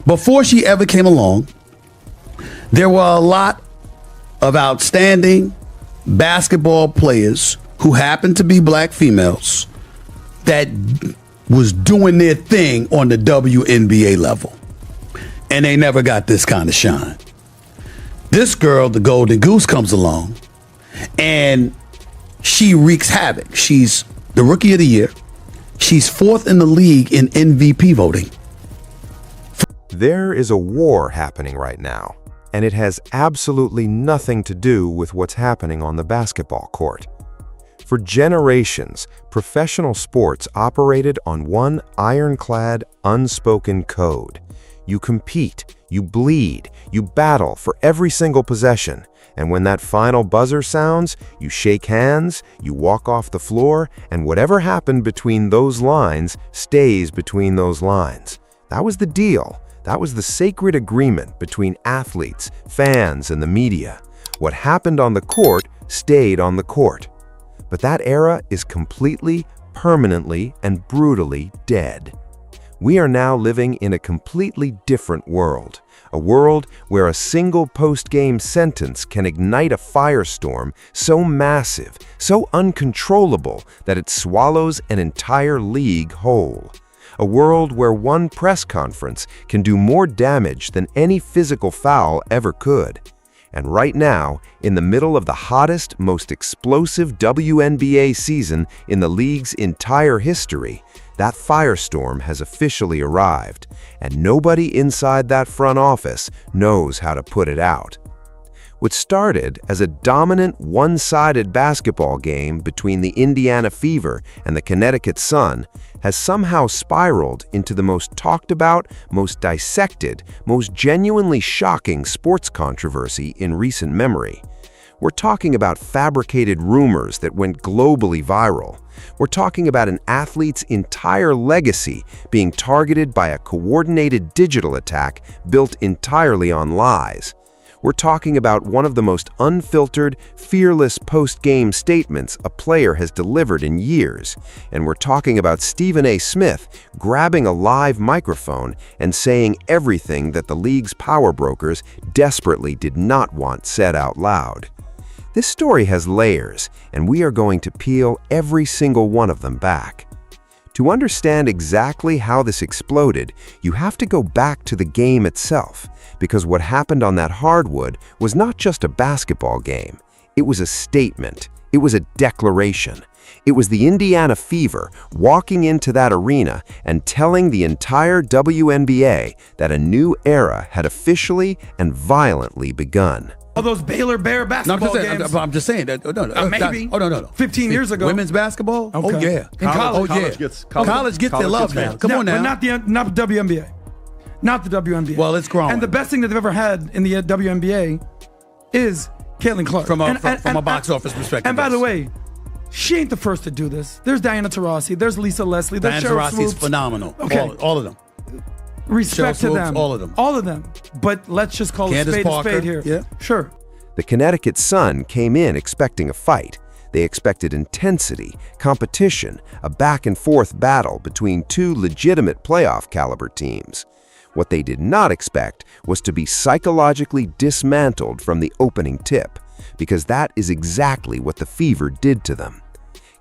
Before she ever came along, there were a lot of outstanding basketball players who happened to be black females that was doing their thing on the WNBA level. And they never got this kind of shine. This girl, the Golden Goose, comes along and she wreaks havoc. She's the Rookie of the Year. She's 4th in the league in MVP voting. There is a war happening right now, and it has absolutely nothing to do with what's happening on the basketball court. For generations, professional sports operated on one ironclad, unspoken code. You compete, you bleed, you battle for every single possession, and when that final buzzer sounds, you shake hands, you walk off the floor, and whatever happened between those lines stays between those lines. That was the deal. That was the sacred agreement between athletes, fans, and the media. What happened on the court stayed on the court. But that era is completely, permanently, and brutally dead. We are now living in a completely different world. A world where a single post-game sentence can ignite a firestorm so massive, so uncontrollable that it swallows an entire league whole. A world where one press conference can do more damage than any physical foul ever could. And right now, in the middle of the hottest, most explosive WNBA season in the league's entire history, that firestorm has officially arrived, and nobody inside that front office knows how to put it out. What started as a dominant, one-sided basketball game between the Indiana Fever and the Connecticut Sun has somehow spiraled into the most talked about, most dissected, most genuinely shocking sports controversy in recent memory. We're talking about fabricated rumors that went globally viral. We're talking about an athlete's entire legacy being targeted by a coordinated digital attack built entirely on lies. We're talking about one of the most unfiltered, fearless post-game statements a player has delivered in years. And we're talking about Stephen A. Smith grabbing a live microphone and saying everything that the league's power brokers desperately did not want said out loud. This story has layers, and we are going to peel every single one of them back. To understand exactly how this exploded, you have to go back to the game itself, because what happened on that hardwood was not just a basketball game. It was a statement. It was a declaration. It was the Indiana Fever walking into that arena and telling the entire WNBA that a new era had officially and violently begun. All those Baylor Bear basketball games. I'm just saying that. Maybe. No. 15 years ago. Women's basketball? Okay. Oh, yeah. In college. College gets their love now. Come on now. But not the WNBA. Not the WNBA. Well, it's growing. And the best thing that they've ever had in the WNBA is Caitlin Clark. From a box office perspective. And by the way, she ain't the first to do this. There's Diana Taurasi. There's Lisa Leslie. There's Diana Cheryl Taurasi Swoops. is phenomenal. Okay. All of them. Respect Cheryl to Swoops, them. all of them. All of them. But let's just call Candace a Parker. spade here. Yeah. Sure. The Connecticut Sun came in expecting a fight. They expected intensity, competition, a back-and-forth battle between two legitimate playoff-caliber teams. What they did not expect was to be psychologically dismantled from the opening tip, because that is exactly what the Fever did to them.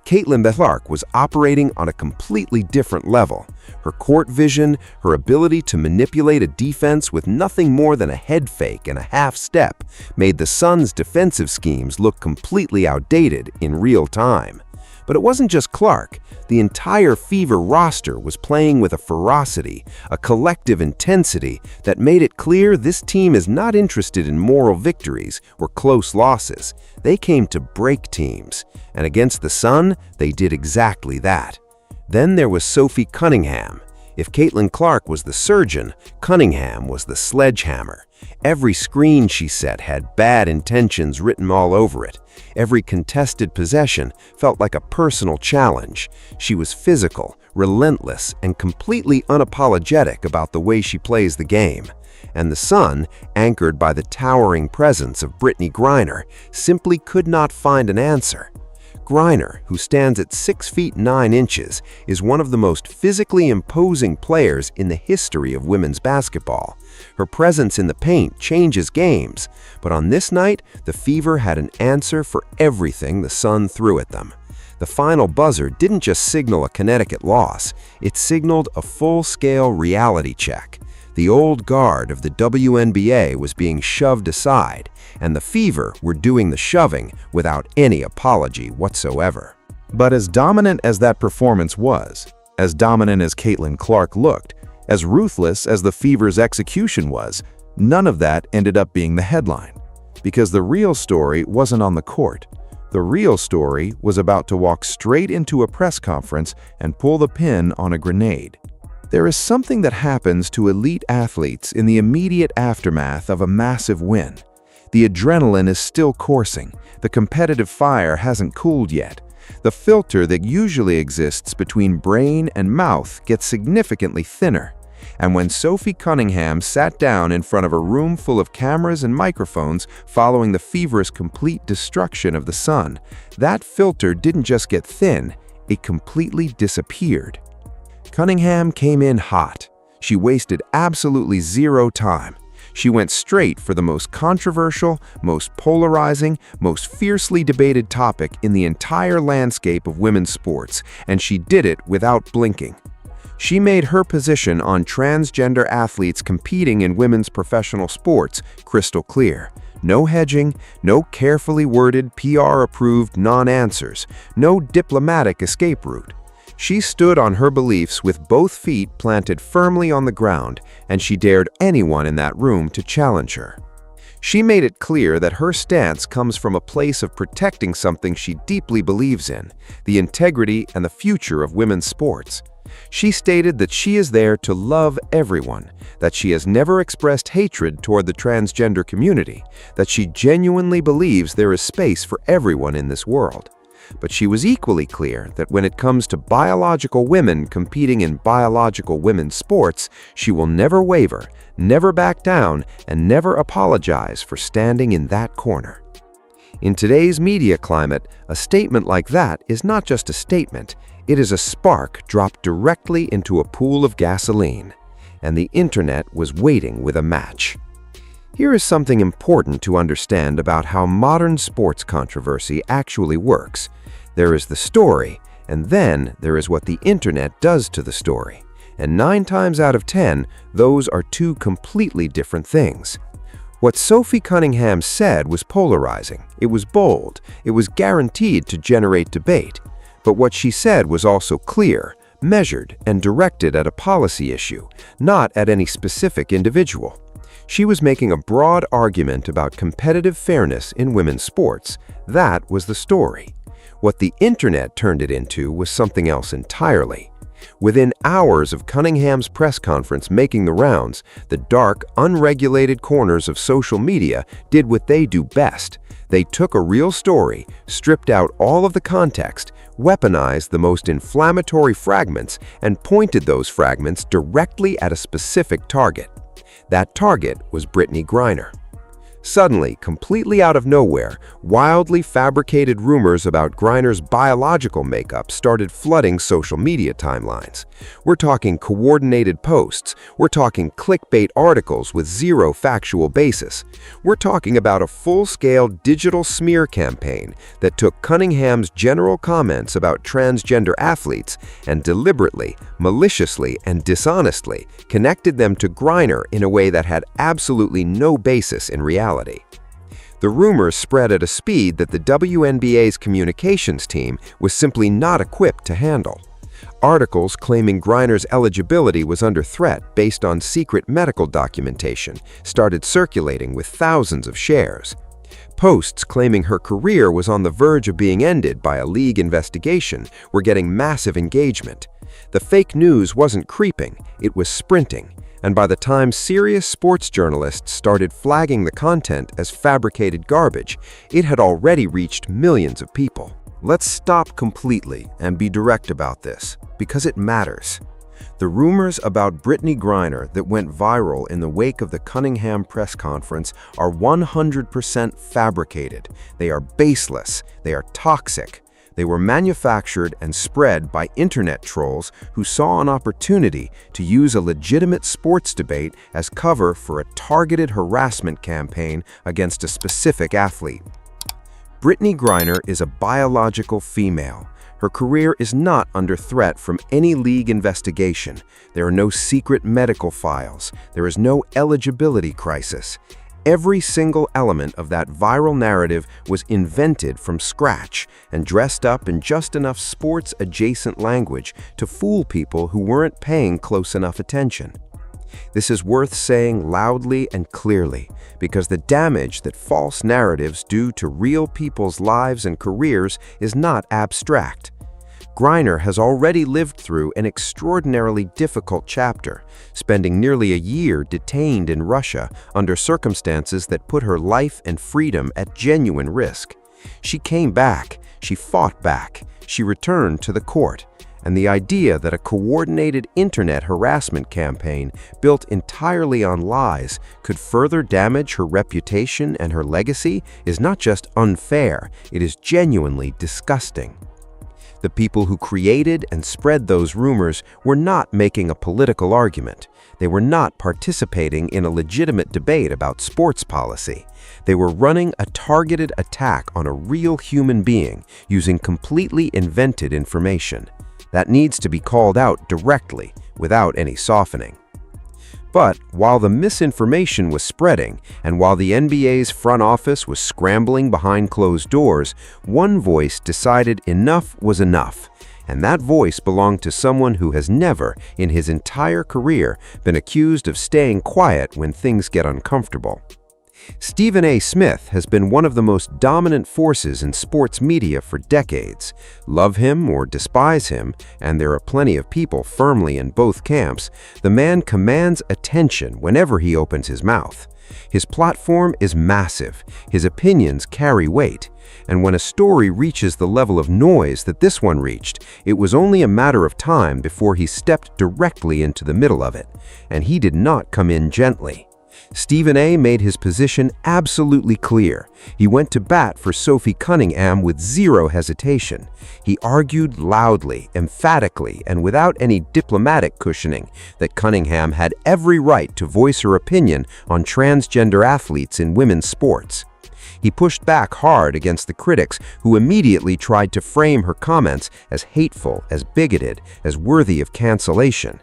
Caitlin Clark was operating on a completely different level. Her court vision, her ability to manipulate a defense with nothing more than a head fake and a half step made the Suns' defensive schemes look completely outdated in real time. But it wasn't just Clark. The entire Fever roster was playing with a ferocity, a collective intensity that made it clear this team is not interested in moral victories or close losses. They came to break teams, and against the Sun, they did exactly that. Then there was Sophie Cunningham. If Caitlin Clark was the surgeon, Cunningham was the sledgehammer. Every screen she set had bad intentions written all over it. Every contested possession felt like a personal challenge. She was physical, relentless, and completely unapologetic about the way she plays the game. And the Sun, anchored by the towering presence of Brittney Griner, simply could not find an answer. Griner, who stands at 6 feet 9 inches, is one of the most physically imposing players in the history of women's basketball. Her presence in the paint changes games, but on this night, the Fever had an answer for everything the Sun threw at them. The final buzzer didn't just signal a Connecticut loss, it signaled a full-scale reality check. The old guard of the WNBA was being shoved aside, and the Fever were doing the shoving without any apology whatsoever. But as dominant as that performance was, as dominant as Caitlin Clark looked, as ruthless as the Fever's execution was, none of that ended up being the headline. Because the real story wasn't on the court. The real story was about to walk straight into a press conference and pull the pin on a grenade. There is something that happens to elite athletes in the immediate aftermath of a massive win. The adrenaline is still coursing. The competitive fire hasn't cooled yet. The filter that usually exists between brain and mouth gets significantly thinner. And when Sophie Cunningham sat down in front of a room full of cameras and microphones following the Fever's complete destruction of the Sun, that filter didn't just get thin, it completely disappeared. Cunningham came in hot. She wasted absolutely zero time. She went straight for the most controversial, most polarizing, most fiercely debated topic in the entire landscape of women's sports, and she did it without blinking. She made her position on transgender athletes competing in women's professional sports crystal clear. No hedging, no carefully worded PR-approved non-answers, no diplomatic escape route. She stood on her beliefs with both feet planted firmly on the ground, and she dared anyone in that room to challenge her. She made it clear that her stance comes from a place of protecting something she deeply believes in, the integrity and the future of women's sports. She stated that she is there to love everyone, that she has never expressed hatred toward the transgender community, that she genuinely believes there is space for everyone in this world. But she was equally clear that when it comes to biological women competing in biological women's sports, she will never waver, never back down, and never apologize for standing in that corner. In today's media climate, a statement like that is not just a statement, it is a spark dropped directly into a pool of gasoline, and the internet was waiting with a match. Here is something important to understand about how modern sports controversy actually works. There is the story, and then there is what the internet does to the story. And 9 times out of 10, those are two completely different things. What Sophie Cunningham said was polarizing. It was bold. It was guaranteed to generate debate. But what she said was also clear, measured, and directed at a policy issue, not at any specific individual. She was making a broad argument about competitive fairness in women's sports. That was the story. What the internet turned it into was something else entirely. Within hours of Cunningham's press conference making the rounds, the dark, unregulated corners of social media did what they do best. They took a real story, stripped out all of the context, weaponized the most inflammatory fragments, and pointed those fragments directly at a specific target. That target was Brittney Griner. Suddenly, completely out of nowhere, wildly fabricated rumors about Griner's biological makeup started flooding social media timelines. We're talking coordinated posts. We're talking clickbait articles with zero factual basis. We're talking about a full-scale digital smear campaign that took Cunningham's general comments about transgender athletes and deliberately, maliciously, and dishonestly connected them to Griner in a way that had absolutely no basis in reality. The rumors spread at a speed that the WNBA's communications team was simply not equipped to handle. Articles claiming Griner's eligibility was under threat based on secret medical documentation started circulating with thousands of shares. Posts claiming her career was on the verge of being ended by a league investigation were getting massive engagement. The fake news wasn't creeping, it was sprinting. And by the time serious sports journalists started flagging the content as fabricated garbage, it had already reached millions of people. Let's stop completely and be direct about this, because it matters. The rumors about Brittney Griner that went viral in the wake of the Cunningham press conference are 100% fabricated. They are baseless. They are toxic. They were manufactured and spread by internet trolls who saw an opportunity to use a legitimate sports debate as cover for a targeted harassment campaign against a specific athlete. Brittney Griner is a biological female. Her career is not under threat from any league investigation. There are no secret medical files. There is no eligibility crisis. Every single element of that viral narrative was invented from scratch and dressed up in just enough sports-adjacent language to fool people who weren't paying close enough attention. This is worth saying loudly and clearly, because the damage that false narratives do to real people's lives and careers is not abstract. Griner has already lived through an extraordinarily difficult chapter, spending nearly a year detained in Russia under circumstances that put her life and freedom at genuine risk. She came back, she fought back, she returned to the court, and the idea that a coordinated internet harassment campaign built entirely on lies could further damage her reputation and her legacy is not just unfair, it is genuinely disgusting. The people who created and spread those rumors were not making a political argument. They were not participating in a legitimate debate about sports policy. They were running a targeted attack on a real human being using completely invented information. That needs to be called out directly, without any softening. But while the misinformation was spreading, and while the NBA's front office was scrambling behind closed doors, one voice decided enough was enough. And that voice belonged to someone who has never, in his entire career, been accused of staying quiet when things get uncomfortable. Stephen A. Smith has been one of the most dominant forces in sports media for decades. Love him or despise him, and there are plenty of people firmly in both camps, the man commands attention whenever he opens his mouth. His platform is massive, his opinions carry weight, and when a story reaches the level of noise that this one reached, it was only a matter of time before he stepped directly into the middle of it, and he did not come in gently. Stephen A. made his position absolutely clear. He went to bat for Sophie Cunningham with zero hesitation. He argued loudly, emphatically, and without any diplomatic cushioning that Cunningham had every right to voice her opinion on transgender athletes in women's sports. He pushed back hard against the critics who immediately tried to frame her comments as hateful, as bigoted, as worthy of cancellation.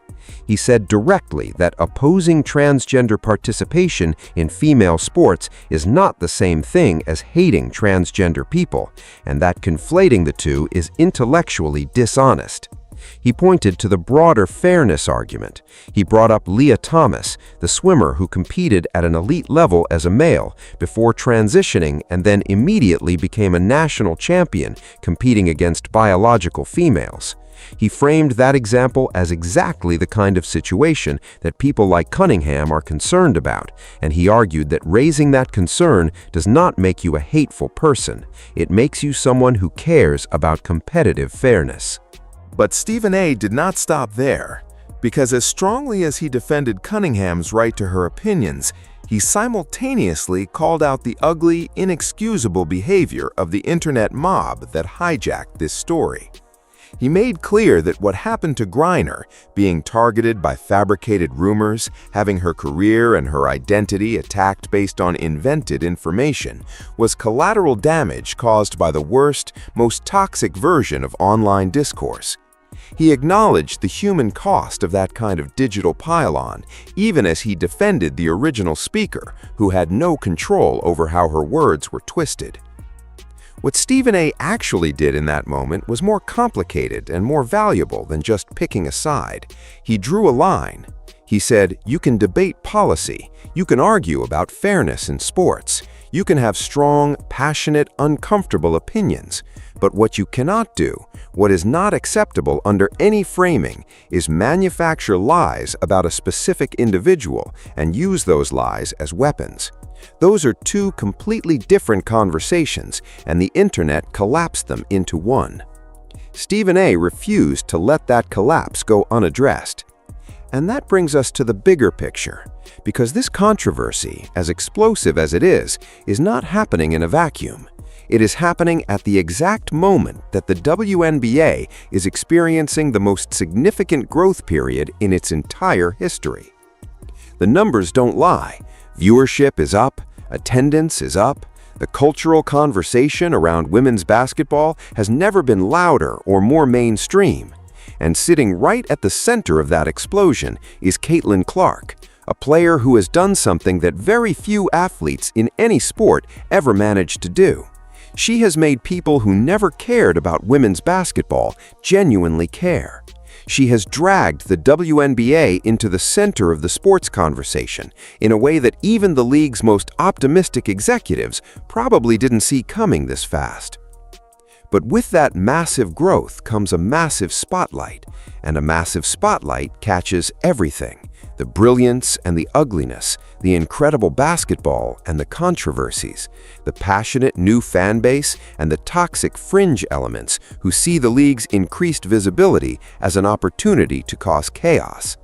He said directly that opposing transgender participation in female sports is not the same thing as hating transgender people, and that conflating the two is intellectually dishonest. He pointed to the broader fairness argument. He brought up Leah Thomas, the swimmer who competed at an elite level as a male before transitioning and then immediately became a national champion competing against biological females. He framed that example as exactly the kind of situation that people like Cunningham are concerned about, and he argued that raising that concern does not make you a hateful person. It makes you someone who cares about competitive fairness. But Stephen A. did not stop there, because as strongly as he defended Cunningham's right to her opinions, he simultaneously called out the ugly, inexcusable behavior of the internet mob that hijacked this story. He made clear that what happened to Griner, being targeted by fabricated rumors, having her career and her identity attacked based on invented information, was collateral damage caused by the worst, most toxic version of online discourse. He acknowledged the human cost of that kind of digital pile-on, even as he defended the original speaker, who had no control over how her words were twisted. What Stephen A. actually did in that moment was more complicated and more valuable than just picking a side. He drew a line. He said, "You can debate policy, you can argue about fairness in sports, you can have strong, passionate, uncomfortable opinions, but what you cannot do, what is not acceptable under any framing, is manufacture lies about a specific individual and use those lies as weapons." Those are two completely different conversations, and the internet collapsed them into one. Stephen A. refused to let that collapse go unaddressed. And that brings us to the bigger picture, because this controversy, as explosive as it is not happening in a vacuum. It is happening at the exact moment that the WNBA is experiencing the most significant growth period in its entire history. The numbers don't lie. Viewership is up, attendance is up. The cultural conversation around women's basketball has never been louder or more mainstream. And sitting right at the center of that explosion is Caitlin Clark, a player who has done something that very few athletes in any sport ever managed to do. She has made people who never cared about women's basketball genuinely care. She has dragged the WNBA into the center of the sports conversation in a way that even the league's most optimistic executives probably didn't see coming this fast. But with that massive growth comes a massive spotlight, and a massive spotlight catches everything: the brilliance and the ugliness, the incredible basketball and the controversies, the passionate new fan base and the toxic fringe elements who see the league's increased visibility as an opportunity to cause chaos.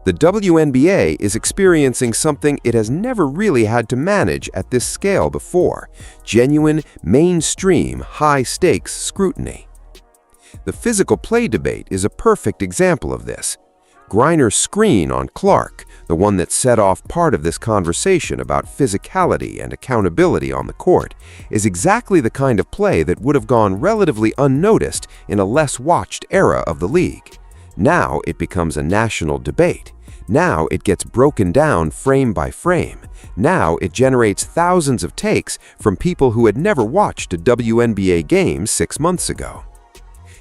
The WNBA is experiencing something it has never really had to manage at this scale before: genuine, mainstream, high-stakes scrutiny. The physical play debate is a perfect example of this. Griner's screen on Clark, the one that set off part of this conversation about physicality and accountability on the court, is exactly the kind of play that would have gone relatively unnoticed in a less watched era of the league. Now it becomes a national debate. Now it gets broken down frame by frame. Now it generates thousands of takes from people who had never watched a WNBA game 6 months ago.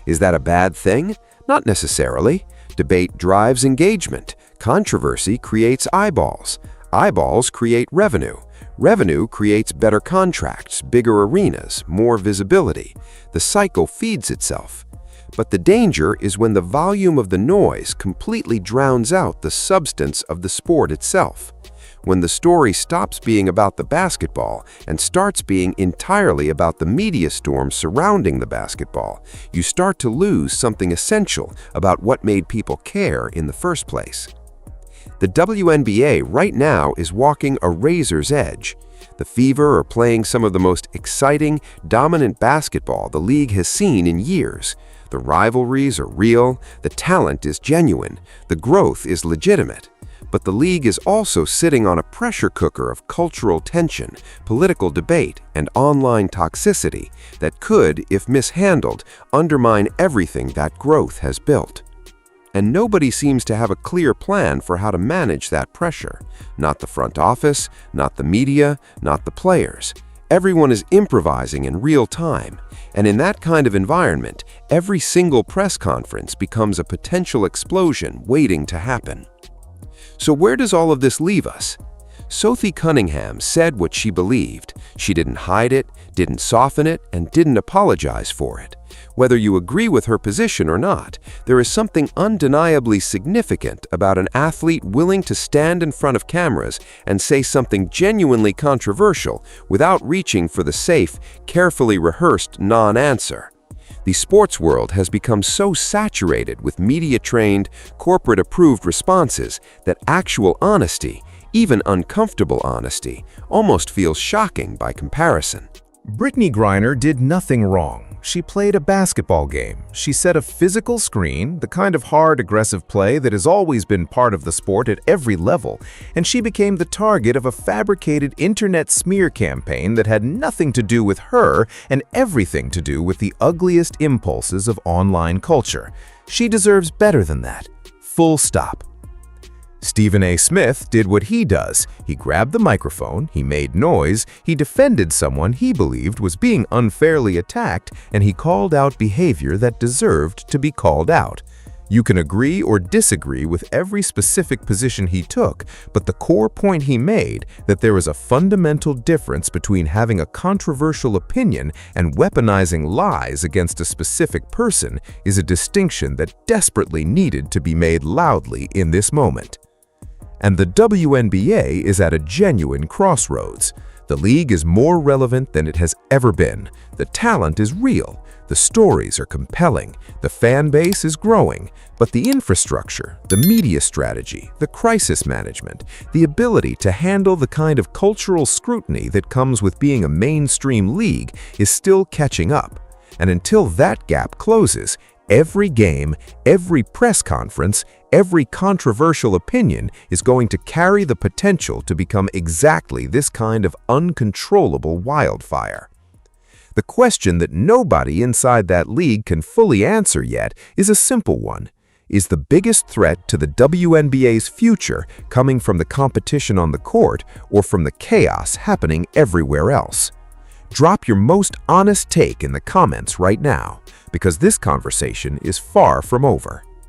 Is that a bad thing? Not necessarily. Debate drives engagement. Controversy creates eyeballs. Eyeballs create revenue. Revenue creates better contracts, bigger arenas, more visibility. The cycle feeds itself. But the danger is when the volume of the noise completely drowns out the substance of the sport itself. When the story stops being about the basketball and starts being entirely about the media storm surrounding the basketball, you start to lose something essential about what made people care in the first place. The WNBA right now is walking a razor's edge. The Fever are playing some of the most exciting, dominant basketball the league has seen in years. The rivalries are real, the talent is genuine, the growth is legitimate. But the league is also sitting on a pressure cooker of cultural tension, political debate, and online toxicity that could, if mishandled, undermine everything that growth has built. And nobody seems to have a clear plan for how to manage that pressure. Not the front office, not the media, not the players. Everyone is improvising in real time, and in that kind of environment, every single press conference becomes a potential explosion waiting to happen. So where does all of this leave us? Sophie Cunningham said what she believed. She didn't hide it, didn't soften it, and didn't apologize for it. Whether you agree with her position or not, there is something undeniably significant about an athlete willing to stand in front of cameras and say something genuinely controversial without reaching for the safe, carefully rehearsed non-answer. The sports world has become so saturated with media-trained, corporate-approved responses that actual honesty, even uncomfortable honesty, almost feels shocking by comparison. Brittney Griner did nothing wrong. She played a basketball game. She set a physical screen, the kind of hard, aggressive play that has always been part of the sport at every level, and she became the target of a fabricated internet smear campaign that had nothing to do with her and everything to do with the ugliest impulses of online culture. She deserves better than that. Full stop. Stephen A. Smith did what he does. He grabbed the microphone, he made noise, he defended someone he believed was being unfairly attacked, and he called out behavior that deserved to be called out. You can agree or disagree with every specific position he took, but the core point he made, that there is a fundamental difference between having a controversial opinion and weaponizing lies against a specific person, is a distinction that desperately needed to be made loudly in this moment. And the WNBA is at a genuine crossroads. The league is more relevant than it has ever been. The talent is real. The stories are compelling. The fan base is growing. But the infrastructure, the media strategy, the crisis management, the ability to handle the kind of cultural scrutiny that comes with being a mainstream league is still catching up. And until that gap closes, every game, every press conference, every controversial opinion is going to carry the potential to become exactly this kind of uncontrollable wildfire. The question that nobody inside that league can fully answer yet is a simple one. Is the biggest threat to the WNBA's future coming from the competition on the court or from the chaos happening everywhere else? Drop your most honest take in the comments right now, because this conversation is far from over.